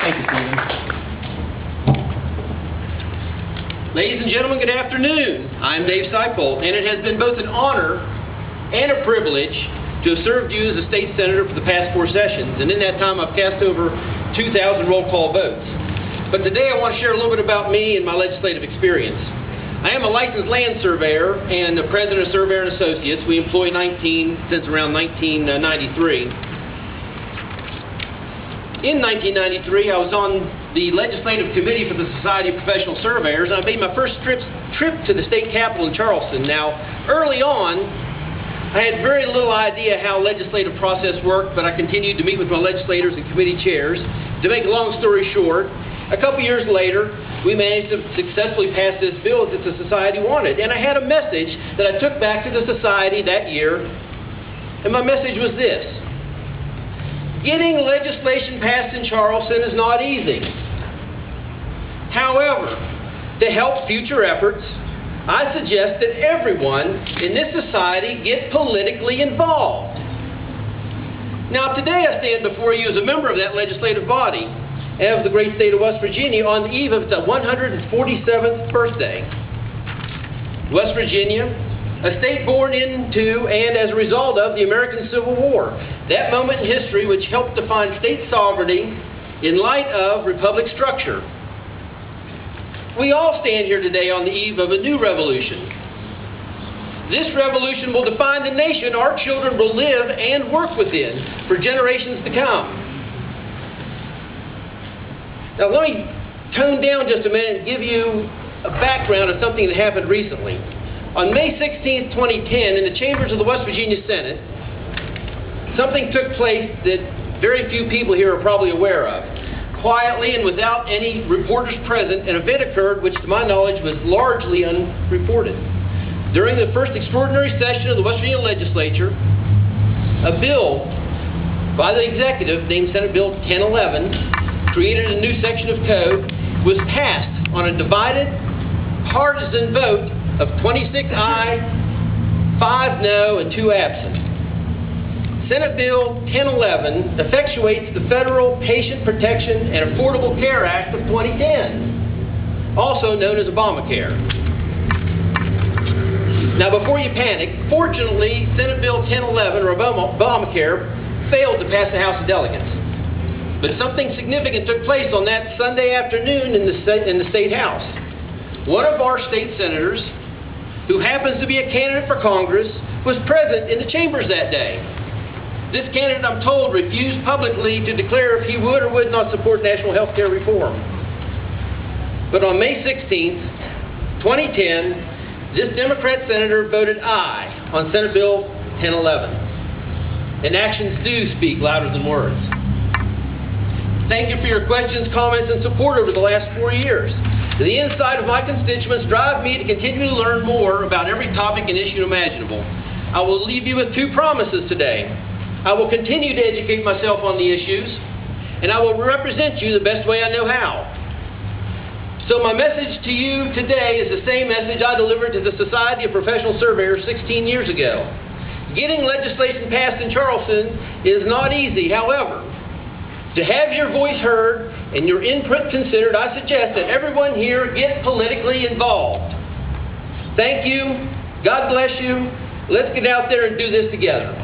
Thank you, Stephen. Ladies and gentlemen, good afternoon. I'm Dave Sypolt, and it has been both an honor and a privilege to have served you as a state senator for the past 4 sessions, and in that time I've cast over 2,000 roll call votes. But today I want to share a little bit about me and my legislative experience. I am a licensed land surveyor and the president of Surveyor and Associates. We employ 19 since around 1993. In 1993, I was on the legislative committee for the Society of Professional Surveyors, and I made my first trip to the state capitol in Charleston. Now, early on, I had very little idea how legislative process worked, but I continued to meet with my legislators and committee chairs. To make a long story short, a couple years later, we managed to successfully pass this bill that the society wanted. And I had a message that I took back to the society that year, and my message was this: getting legislation passed in Charleston is not easy. However, to help future efforts, I suggest that everyone in this society get politically involved. Now, today I stand before you as a member of that legislative body of the great state of West Virginia on the eve of its 147th birthday. West Virginia, a state born into and as a result of the American Civil War, that moment in history which helped define state sovereignty in light of republic structure. We all stand here today on the eve of a new revolution. This revolution will define the nation our children will live and work within for generations to come. Now let me tone down just a minute and give you a background of something that happened recently. On May 16, 2010, in the chambers of the West Virginia Senate, something took place that very few people here are probably aware of. Quietly and without any reporters present, an event occurred which, to my knowledge, was largely unreported. During the first extraordinary session of the West Virginia legislature, a bill by the executive named Senate Bill 1011 created a new section of code, was passed on a divided, partisan vote of 26 aye, 5 no, and 2 absent. Senate Bill 1011 effectuates the Federal Patient Protection and Affordable Care Act of 2010, also known as Obamacare. Now, before you panic, fortunately, Senate Bill 1011, or Obamacare, failed to pass the House of Delegates. But something significant took place on that Sunday afternoon in the State House. One of our state senators, who happens to be a candidate for Congress, was present in the chambers that day. This candidate, I'm told, refused publicly to declare if he would or would not support national health care reform. But on May 16th, 2010, this Democrat senator voted aye on Senate Bill 1011. And actions do speak louder than words. Thank you for your questions, comments, and support over the last 4 years. The insight of my constituents drive me to continue to learn more about every topic and issue imaginable. I will leave you with 2 promises today. I will continue to educate myself on the issues, and I will represent you the best way I know how. So my message to you today is the same message I delivered to the Society of Professional Surveyors 16 years ago. Getting legislation passed in Charleston is not easy. However, to have your voice heard and your input considered, I suggest that everyone here get politically involved. Thank you. God bless you. Let's get out there and do this together.